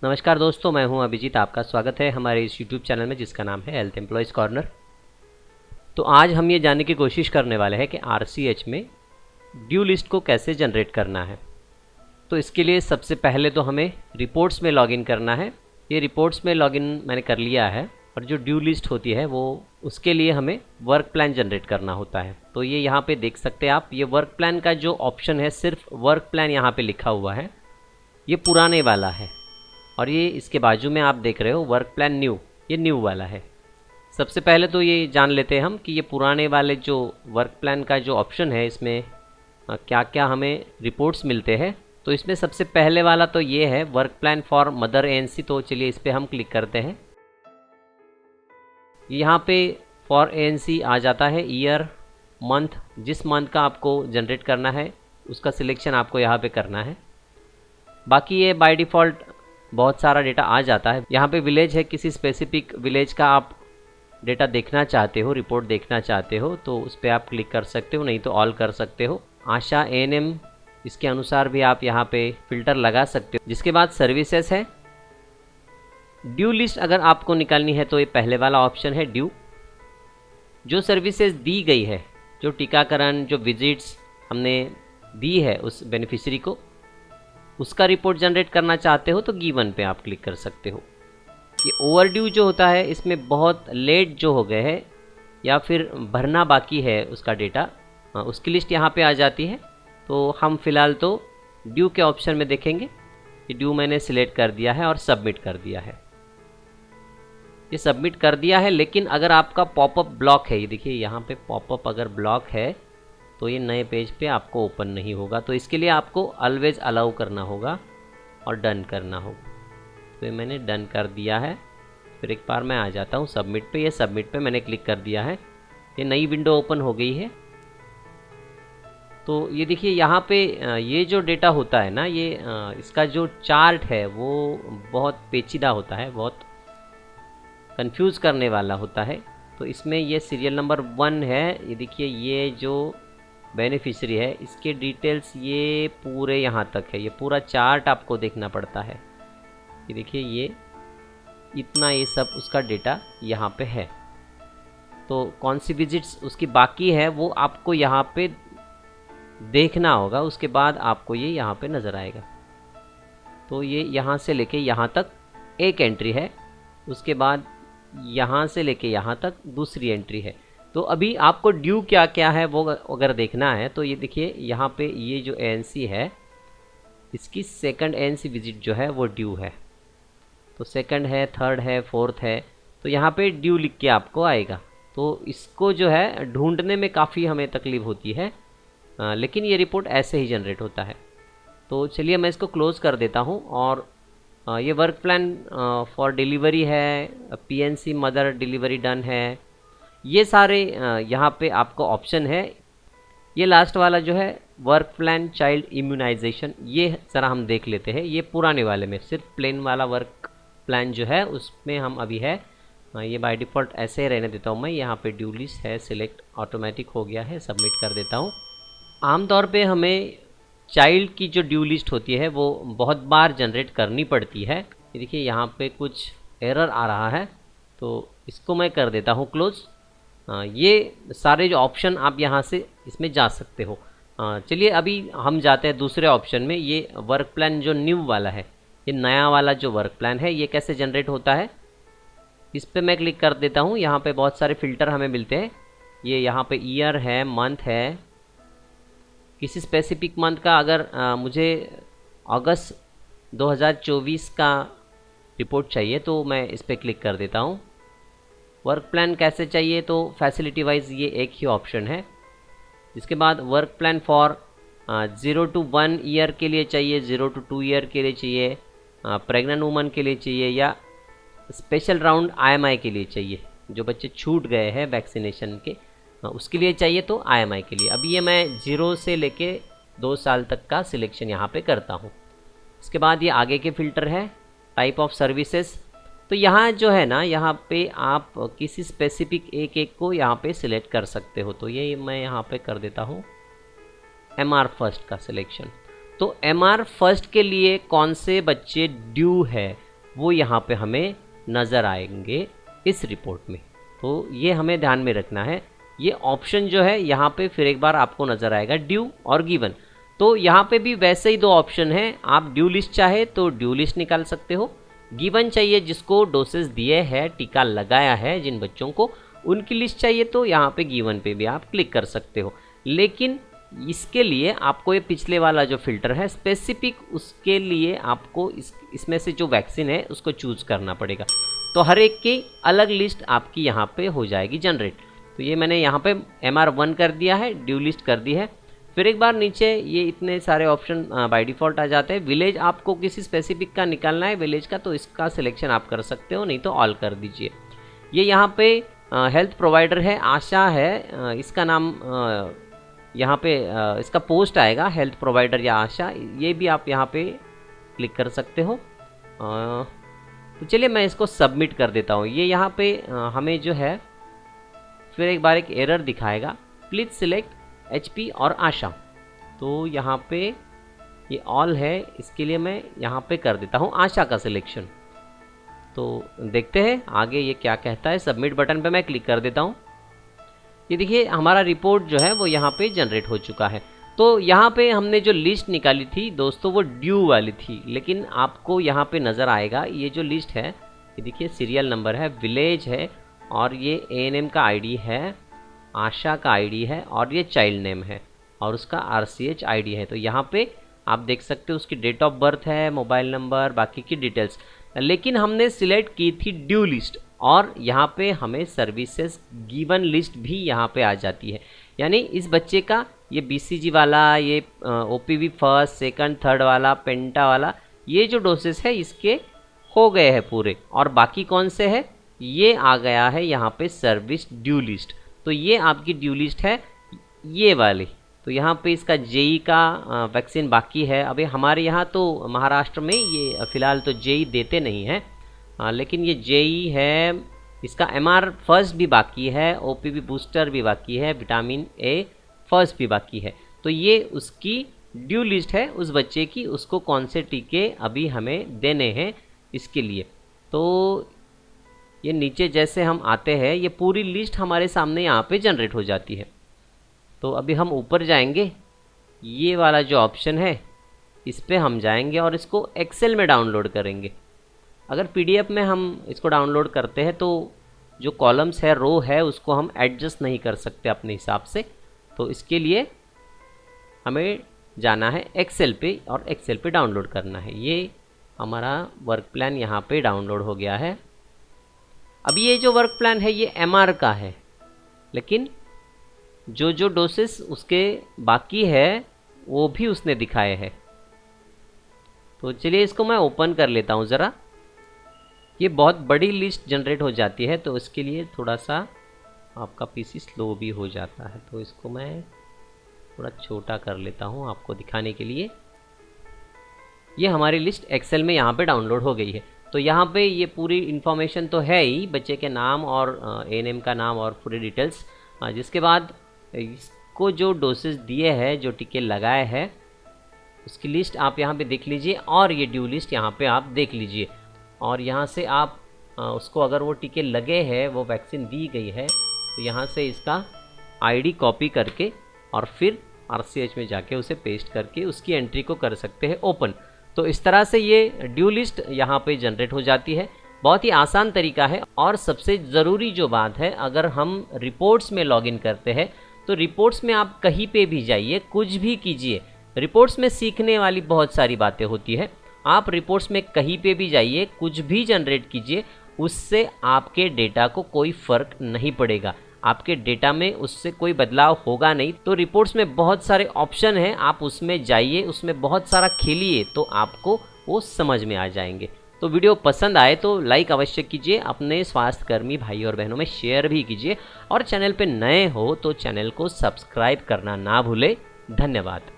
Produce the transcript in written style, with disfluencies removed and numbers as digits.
नमस्कार दोस्तों, मैं हूं अभिजीत। आपका स्वागत है हमारे इस YouTube चैनल में जिसका नाम है हेल्थ एम्प्लॉयज़ कॉर्नर। तो आज हम ये जानने की कोशिश करने वाले हैं कि RCH में ड्यू लिस्ट को कैसे जनरेट करना है। तो इसके लिए सबसे पहले तो हमें रिपोर्ट्स में लॉगिन करना है। ये रिपोर्ट्स में लॉगिन मैंने कर लिया है और जो ड्यू लिस्ट होती है वो उसके लिए हमें वर्क प्लान जनरेट करना होता है। तो ये यहाँ पे देख सकते हैं आप, ये वर्क प्लान का जो ऑप्शन है सिर्फ वर्क प्लान यहाँ पे लिखा हुआ है, ये पुराने वाला है। और ये इसके बाजू में आप देख रहे हो वर्क प्लान न्यू, ये न्यू वाला है। सबसे पहले तो ये जान लेते हैं हम कि ये पुराने वाले जो वर्क प्लान का जो ऑप्शन है इसमें क्या क्या हमें रिपोर्ट्स मिलते हैं। तो इसमें सबसे पहले वाला तो ये है work plan for mother ANC। तो चलिए इस पर हम क्लिक करते हैं। यहाँ पे फॉर ANC आ जाता है, ईयर, मंथ, जिस मंथ का आपको जनरेट करना है उसका सिलेक्शन आपको यहाँ पे करना है। बाकी ये बाय डिफ़ॉल्ट बहुत सारा डेटा आ जाता है। यहाँ पे विलेज है, किसी स्पेसिफिक विलेज का आप डेटा देखना चाहते हो, रिपोर्ट देखना चाहते हो तो उस पर आप क्लिक कर सकते हो, नहीं तो ऑल कर सकते हो। आशा ANM, इसके अनुसार भी आप यहाँ पे फिल्टर लगा सकते हो। जिसके बाद सर्विसेज है। ड्यू लिस्ट अगर आपको निकालनी है तो ये पहले वाला ऑप्शन है ड्यू। जो सर्विसेज दी गई है, जो टीकाकरण, जो विजिट्स हमने दी है उस बेनिफिशियरी को, उसका रिपोर्ट जनरेट करना चाहते हो तो गिवन पे आप क्लिक कर सकते हो। ये ओवरड्यू जो होता है, इसमें बहुत लेट जो हो गए हैं या फिर भरना बाकी है उसका डेटा, उसकी लिस्ट यहाँ पे आ जाती है। तो हम फिलहाल तो ड्यू के ऑप्शन में देखेंगे कि ड्यू मैंने सिलेक्ट कर दिया है और सबमिट कर दिया है। ये सबमिट कर दिया है, लेकिन अगर आपका पॉपअप ब्लॉक है, ये देखिए यहाँ पे पॉपअप अगर ब्लॉक है तो ये नए पेज पे आपको ओपन नहीं होगा। तो इसके लिए आपको ऑलवेज अलाउ करना होगा और डन करना होगा। तो ये मैंने डन कर दिया है। फिर एक बार मैं आ जाता हूँ सबमिट पे। ये सबमिट पे मैंने क्लिक कर दिया है, ये नई विंडो ओपन हो गई है। तो ये देखिए यहाँ पे ये जो डेटा होता है ना, ये इसका जो चार्ट है वो बहुत पेचीदा होता है, बहुत कंफ्यूज करने वाला होता है। तो इसमें ये सीरियल नंबर 1 है, ये देखिए ये जो बेनिफिशियरी है इसके डिटेल्स ये पूरे यहाँ तक है, ये पूरा चार्ट आपको देखना पड़ता है। ये देखिए ये इतना, ये सब उसका डेटा यहाँ पे है। तो कौन सी विजिट्स उसकी बाकी है वो आपको यहाँ पे देखना होगा, उसके बाद आपको ये यहाँ पे नज़र आएगा। तो ये यहाँ से लेके यहाँ तक एक एंट्री है, उसके बाद यहाँ से लेके यहाँ तक दूसरी एंट्री है। तो अभी आपको ड्यू क्या क्या है वो अगर देखना है तो ये देखिए यहाँ पे ये जो ANC है इसकी सेकंड ANC विजिट जो है वो ड्यू है। तो सेकंड है, थर्ड है, फोर्थ है, तो यहाँ पे ड्यू लिख के आपको आएगा। तो इसको जो है ढूंढने में काफ़ी हमें तकलीफ़ होती है, लेकिन ये रिपोर्ट ऐसे ही जनरेट होता है। तो चलिए मैं इसको क्लोज़ कर देता हूँ। और ये वर्क प्लान फॉर डिलीवरी है, PNC मदर डिलीवरी डन है, ये सारे यहाँ पे आपको ऑप्शन है। ये लास्ट वाला जो है वर्क प्लान चाइल्ड इम्यूनाइजेशन, ये ज़रा हम देख लेते हैं। ये पुराने वाले में सिर्फ प्लेन वाला वर्क प्लान जो है उसमें हम अभी है। ये बाय डिफ़ॉल्ट ऐसे रहने देता हूँ मैं। यहाँ पे ड्यू लिस्ट है, सिलेक्ट ऑटोमेटिक हो गया है, सबमिट कर देता हूँ। आमतौर पे हमें चाइल्ड की जो ड्यू लिस्ट होती है वो बहुत बार जनरेट करनी पड़ती है। ये देखिए यहाँ पे कुछ एरर आ रहा है, तो इसको मैं कर देता हूँ क्लोज़। ये सारे जो ऑप्शन आप यहाँ से इसमें जा सकते हो। चलिए अभी हम जाते हैं दूसरे ऑप्शन में। ये वर्क प्लान जो न्यू वाला है, ये नया वाला जो वर्क प्लान है, ये कैसे जनरेट होता है, इस पर मैं क्लिक कर देता हूँ। यहाँ पे बहुत सारे फ़िल्टर हमें मिलते हैं। ये यहाँ पे ईयर है, मंथ है, किसी स्पेसिफिक मंथ का अगर मुझे अगस्त 2024 का रिपोर्ट चाहिए तो मैं इस पर क्लिक कर देता हूँ। वर्क प्लान कैसे चाहिए तो फैसिलिटी वाइज ये एक ही ऑप्शन है। इसके बाद work plan for 0 to 1 year के लिए चाहिए, 0 to 2 ईयर के लिए चाहिए, प्रेग्नेंट वूमन के लिए चाहिए, या स्पेशल राउंड IMI के लिए चाहिए, जो बच्चे छूट गए हैं वैक्सीनेशन के उसके लिए चाहिए तो IMI के लिए। अभी ये मैं 0 से लेके 2 साल तक का सिलेक्शन यहाँ पे करता हूँ। इसके बाद ये आगे के फ़िल्टर है, टाइप ऑफ सर्विसेज। तो यहाँ जो है ना, यहाँ पे आप किसी स्पेसिफिक एक को यहाँ पे सिलेक्ट कर सकते हो। तो ये मैं यहाँ पे कर देता हूँ MR फर्स्ट का सिलेक्शन। तो MR फर्स्ट के लिए कौन से बच्चे ड्यू है वो यहाँ पे हमें नज़र आएंगे इस रिपोर्ट में। तो ये हमें ध्यान में रखना है। ये ऑप्शन जो है यहाँ पे फिर एक बार आपको नज़र आएगा ड्यू और गिवन। तो यहाँ पे भी वैसे ही दो ऑप्शन है, आप ड्यू लिस्ट चाहे तो ड्यू लिस्ट निकाल सकते हो, गिवन चाहिए जिसको डोसेस दिए है, टीका लगाया है जिन बच्चों को, उनकी लिस्ट चाहिए तो यहाँ पे गिवन पे भी आप क्लिक कर सकते हो। लेकिन इसके लिए आपको ये पिछले वाला जो फिल्टर है स्पेसिफिक, उसके लिए आपको इसमें से जो वैक्सीन है उसको चूज करना पड़ेगा। तो हर एक की अलग लिस्ट आपकी यहाँ पे हो जाएगी जनरेट। तो ये मैंने यहाँ पे MR1 कर दिया है, ड्यू लिस्ट कर दी है। फिर एक बार नीचे ये इतने सारे ऑप्शन बाय डिफ़ॉल्ट आ जाते हैं। विलेज आपको किसी स्पेसिफिक का निकालना है विलेज का, तो इसका सिलेक्शन आप कर सकते हो, नहीं तो ऑल कर दीजिए। ये यहाँ पे हेल्थ प्रोवाइडर है, आशा है, इसका नाम यहाँ पे इसका पोस्ट आएगा हेल्थ प्रोवाइडर या आशा, ये भी आप यहाँ पे क्लिक कर सकते हो। तो चलिए मैं इसको सबमिट कर देता हूँ। ये यहाँ पे हमें जो है फिर एक बार एक एरर दिखाएगा, प्लीज सिलेक्ट HP और आशा। तो यहाँ पे ये ऑल है, इसके लिए मैं यहाँ पे कर देता हूँ आशा का सिलेक्शन। तो देखते हैं आगे ये क्या कहता है। सबमिट बटन पे मैं क्लिक कर देता हूँ। ये देखिए हमारा रिपोर्ट जो है वो यहाँ पे जनरेट हो चुका है। तो यहाँ पे हमने जो लिस्ट निकाली थी दोस्तों वो ड्यू वाली थी, लेकिन आपको यहाँ पे नज़र आएगा ये जो लिस्ट है, ये देखिए सीरियल नंबर है, विलेज है, और ये ANM का ID है, आशा का ID है, और ये चाइल्ड नेम है, और उसका RCH ID है। तो यहाँ पे आप देख सकते हो उसकी डेट ऑफ बर्थ है, मोबाइल नंबर, बाकी की डिटेल्स। लेकिन हमने सिलेक्ट की थी ड्यू लिस्ट, और यहाँ पे हमें सर्विसेज गिवन लिस्ट भी यहाँ पे आ जाती है। यानी इस बच्चे का ये BCG वाला, ये OPV फर्स्ट सेकंड थर्ड वाला, पेंटा वाला, ये जो डोसेस है इसके हो गए हैं पूरे, और बाकी कौन से है ये आ गया है यहाँ पे सर्विस ड्यू लिस्ट। तो ये आपकी ड्यू लिस्ट है ये वाली। तो यहाँ पे इसका JE का वैक्सीन बाकी है। अभी हमारे यहाँ तो महाराष्ट्र में ये फ़िलहाल तो JE देते नहीं हैं, लेकिन ये JE है, इसका MR फर्स्ट भी बाकी है, OPV बूस्टर भी बाकी है, विटामिन A फर्स्ट भी बाकी है। तो ये उसकी ड्यू लिस्ट है उस बच्चे की, उसको कौन से टीके अभी हमें देने हैं इसके लिए। तो ये नीचे जैसे हम आते हैं ये पूरी लिस्ट हमारे सामने यहाँ पे जनरेट हो जाती है। तो अभी हम ऊपर जाएंगे, ये वाला जो ऑप्शन है इस पर हम जाएंगे और इसको एक्सेल में डाउनलोड करेंगे। अगर PDF में हम इसको डाउनलोड करते हैं तो जो कॉलम्स है, रो है, उसको हम एडजस्ट नहीं कर सकते अपने हिसाब से। तो इसके लिए हमें जाना है एक्सेल पे और एक्सेल पे डाउनलोड करना है। ये हमारा वर्क प्लान यहाँ पे डाउनलोड हो गया है। अभी ये जो वर्क प्लान है ये MR का है, लेकिन जो जो डोसेस उसके बाकी है वो भी उसने दिखाए हैं। तो चलिए इसको मैं ओपन कर लेता हूँ ज़रा। ये बहुत बड़ी लिस्ट जनरेट हो जाती है, तो इसके लिए थोड़ा सा आपका PC स्लो भी हो जाता है। तो इसको मैं थोड़ा छोटा कर लेता हूँ आपको दिखाने के लिए। ये हमारी लिस्ट एक्सेल में यहाँ पे डाउनलोड हो गई है। तो यहाँ पे ये पूरी इन्फॉर्मेशन तो है ही, बच्चे के नाम और ANM का नाम और पूरी डिटेल्स। जिसके बाद इसको जो डोसेस दिए हैं, जो टीके लगाए हैं, उसकी लिस्ट आप यहाँ पे देख लीजिए, और ये ड्यू लिस्ट यहाँ पे आप देख लीजिए। और यहाँ से आप उसको अगर वो टीके लगे हैं, वो वैक्सीन दी गई है, तो यहाँ से इसका ID कॉपी करके और फिर RCH में जाके उसे पेस्ट करके उसकी एंट्री को कर सकते हैं ओपन। तो इस तरह से ये ड्यू लिस्ट यहाँ पे जनरेट हो जाती है। बहुत ही आसान तरीका है। और सबसे ज़रूरी जो बात है, अगर हम रिपोर्ट्स में लॉगिन करते हैं तो रिपोर्ट्स में आप कहीं पे भी जाइए, कुछ भी कीजिए, रिपोर्ट्स में सीखने वाली बहुत सारी बातें होती है। आप रिपोर्ट्स में कहीं पे भी जाइए, कुछ भी जनरेट कीजिए, उससे आपके डेटा को कोई फ़र्क नहीं पड़ेगा, आपके डेटा में उससे कोई बदलाव होगा नहीं। तो रिपोर्ट्स में बहुत सारे ऑप्शन हैं, आप उसमें जाइए, उसमें बहुत सारा खेलिए, तो आपको वो समझ में आ जाएंगे। तो वीडियो पसंद आए तो लाइक अवश्य कीजिए, अपने स्वास्थ्यकर्मी भाई और बहनों में शेयर भी कीजिए, और चैनल पे नए हो तो चैनल को सब्सक्राइब करना ना भूले। धन्यवाद।